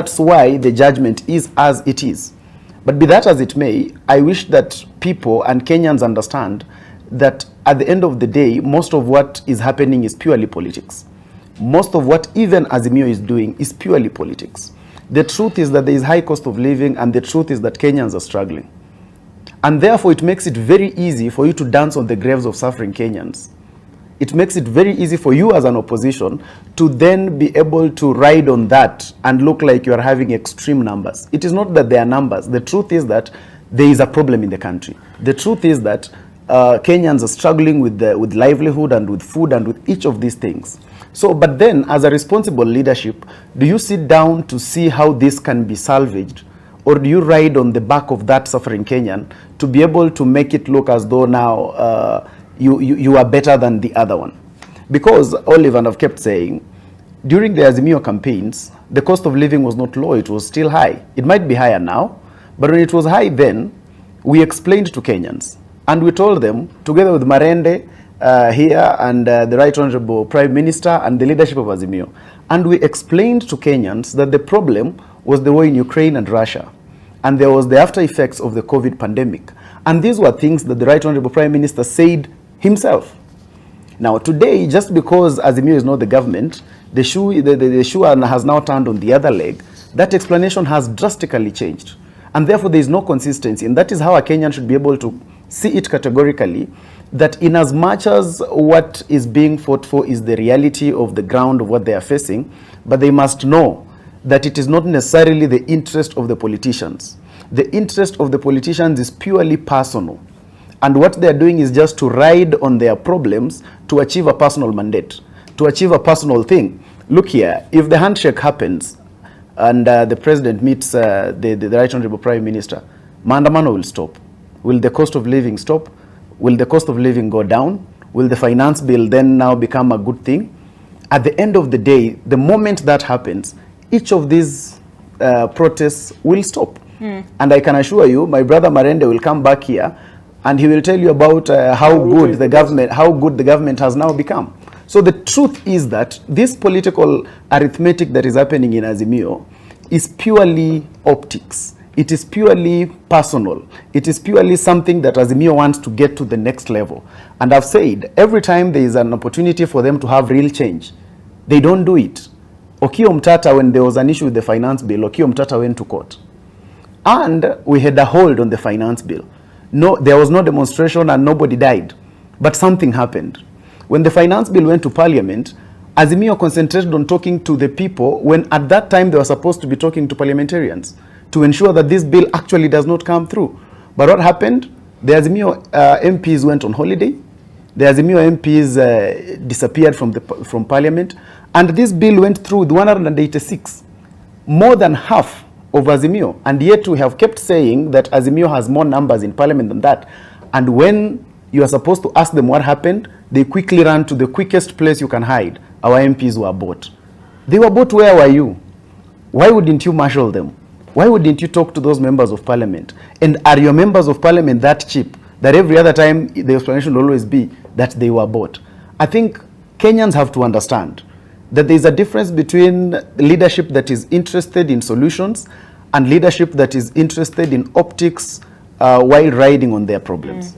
That's why the judgment is as it is. But be that as it may, I wish that people and Kenyans understand that at the end of the day, most of what is happening is purely politics. Most of what even Azimio is doing is purely politics. The truth is that there is high cost of living, and the truth is that Kenyans are struggling. And therefore, it makes it very easy for you to dance on the graves of suffering Kenyans. It makes it very easy for you as an opposition to then be able to ride on that and look like you are having extreme numbers. It is not that they are numbers. The truth is that there is a problem in the country. The truth is that Kenyans are struggling with livelihood and with food and with each of these things. So, but then as a responsible leadership, do you sit down to see how this can be salvaged? Or do you ride on the back of that suffering Kenyan to be able to make it look as though now you are better than the other one? Because Olive and I've kept saying, during the Azimio campaigns, the cost of living was not low, it was still high. It might be higher now, but when it was high then, we explained to Kenyans, and we told them, together with Marende here and the Right Honorable Prime Minister and the leadership of Azimio, and we explained to Kenyans that the problem was the war in Ukraine and Russia, and there was the after effects of the COVID pandemic. And these were things that the Right Honorable Prime Minister said himself. Now today, just because Azimio is not the government, the shoe has now turned on the other leg, that explanation has drastically changed. And therefore there is no consistency. And that is how a Kenyan should be able to see it categorically, that in as much as what is being fought for is the reality of the ground of what they are facing, but they must know that it is not necessarily the interest of the politicians. The interest of the politicians is purely personal. And what they're doing is just to ride on their problems to achieve a personal mandate, to achieve a personal thing. Look here, if the handshake happens and the president meets the Right Honorable Prime Minister, maandamano will stop. Will the cost of living stop? Will the cost of living go down? Will the finance bill then now become a good thing? At the end of the day, the moment that happens, each of these protests will stop. And I can assure you, my brother Marende will come back here and he will tell you about how good the government has now become. So the truth is that this political arithmetic that is happening in Azimio is purely optics. It is purely personal. It is purely something that Azimio wants to get to the next level. And I've said, every time there is an opportunity for them to have real change, they don't do it. Okiya Omtatah, when there was an issue with the finance bill, Okiya Omtatah went to court. And we had a hold on the finance bill. No, there was no demonstration and nobody died. But something happened. When the finance bill went to parliament, Azimio concentrated on talking to the people when at that time they were supposed to be talking to parliamentarians to ensure that this bill actually does not come through. But what happened? The Azimio MPs went on holiday. The Azimio MPs disappeared from parliament. And this bill went through with 186. More than half of Azimio. And yet we have kept saying that Azimio has more numbers in parliament than that. And when you are supposed to ask them what happened, they quickly ran to the quickest place you can hide. Our MPs were bought. They were bought. Where were you? Why wouldn't you marshal them? Why wouldn't you talk to those members of parliament? And are your members of parliament that cheap that every other time the explanation will always be that they were bought? I think Kenyans have to understand that there is a difference between leadership that is interested in solutions and leadership that is interested in optics while riding on their problems.